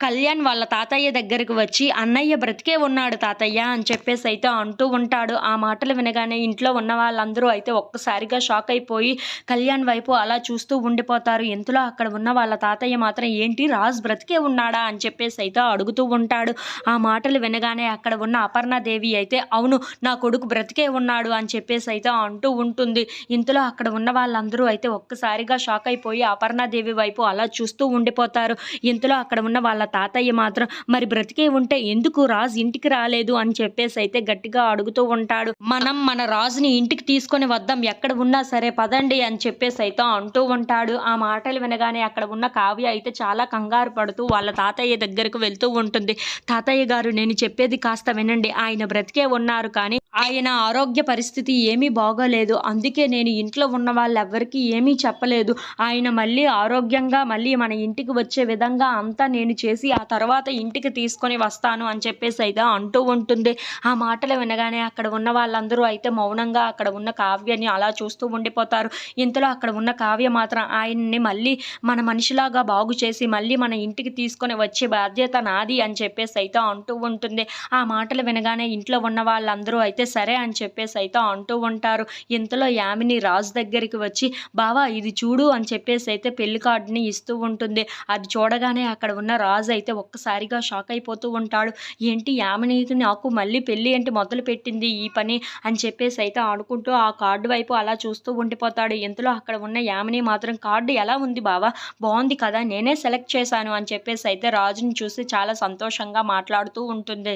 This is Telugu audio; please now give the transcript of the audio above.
కళ్యాణ్ వాళ్ళ తాతయ్య దగ్గరికి వచ్చి, "అన్నయ్య బ్రతికే ఉన్నాడు తాతయ్య" అని చెప్పేసైతే అంటూ ఉంటాడు. ఆ మాటలు వినగానే ఇంట్లో ఉన్న వాళ్ళందరూ అయితే ఒక్కసారిగా షాక్ అయిపోయి కళ్యాణ్ వైపు అలా చూస్తూ ఉండిపోతారు. ఇంతలో అక్కడ ఉన్న వాళ్ళ తాతయ్య మాత్రం, "ఏంటి రాజ్ బ్రతికే ఉన్నాడా?" అని చెప్పేసైతే అడుగుతూ ఉంటాడు. ఆ మాటలు వినగానే అక్కడ ఉన్న అపర్ణాదేవి అయితే, "అవును, నా కొడుకు బ్రతికే ఉన్నాడు" అని చెప్పేసైతే అంటూ ఉంటుంది. ఇంతలో అక్కడ ఉన్న వాళ్ళందరూ అయితే ఒక్కసారిగా షాక్ అయిపోయి అపర్ణాదేవి వైపు అలా చూస్తూ ఉండిపోతారు. ఇంతలో అక్కడ ఉన్న వాళ్ళ తాతయ్య మాత్రం, "మరి బ్రతికే ఉంటే ఎందుకు రాజు ఇంటికి రాలేదు" అని చెప్పేసైతే గట్టిగా అడుగుతూ ఉంటాడు. "మనం మన రాజుని ఇంటికి తీసుకొని వద్దాం, ఎక్కడ ఉన్నా సరే పదండి" అని చెప్పేసైతే అంటూ ఉంటాడు. ఆ మాటలు వినగానే అక్కడ ఉన్న కావ్య అయితే చాలా కంగారు పడుతూ వాళ్ళ తాతయ్య దగ్గరకు వెళ్తూ ఉంటుంది. "తాతయ్య గారు, నేను చెప్పేది కాస్త వినండి. ఆయన బ్రతికే ఉన్నారు, కానీ ఆయన ఆరోగ్య పరిస్థితి ఏమీ బాగోలేదు. అందుకే నేను ఇంట్లో ఉన్న వాళ్ళెవ్వరికీ ఏమీ చెప్పలేదు. ఆయన మళ్ళీ ఆరోగ్యంగా మళ్ళీ మన ఇంటికి వచ్చే విధంగా అంతా నేను చేసి ఆ తర్వాత ఇంటికి తీసుకొని వస్తాను" అని చెప్పేసైతే అంటూ ఉంటుంది. ఆ మాటలు వినగానే అక్కడ ఉన్న వాళ్ళందరూ అయితే మౌనంగా అక్కడ ఉన్న కావ్యని అలా చూస్తూ ఉండిపోతారు. ఇంతలో అక్కడ ఉన్న కావ్య మాత్రం, "ఆయన్ని మళ్ళీ మన మనిషిలాగా బాగు చేసి మళ్ళీ మన ఇంటికి తీసుకొని వచ్చే బాధ్యత నాది" అని చెప్పేసైతే అంటూ ఉంటుంది. ఆ మాటలు వినగానే ఇంట్లో ఉన్న వాళ్ళందరూ అయితే సరే అని చెప్పేసైతే అంటూ ఉంటారు. ఇంతలో యామిని రాజు దగ్గరికి వచ్చి, "బావ ఇది చూడు" అని చెప్పేసైతే పెళ్లి కార్డుని ఇస్తూ ఉంటుంది. అది చూడగానే అక్కడ ఉన్న రాజు అయితే ఒక్కసారిగా షాక్ అయిపోతూ ఉంటాడు. "ఏంటి యామినికి నాకు మళ్ళీ పెళ్లి ఏంటి మొదలుపెట్టింది ఈ పని" అని చెప్పేసైతే అనుకుంటూ ఆ కార్డు వైపు అలా చూస్తూ ఉండిపోతాడు. ఇంతలో అక్కడ ఉన్న యామిని మాత్రం, "కార్డు ఎలా ఉంది బావ? బావుంది కదా! నేనే సెలెక్ట్ చేశాను" అని చెప్పేసైతే రాజుని చూసి చాలా సంతోషంగా మాట్లాడుతూ ఉంటుంది.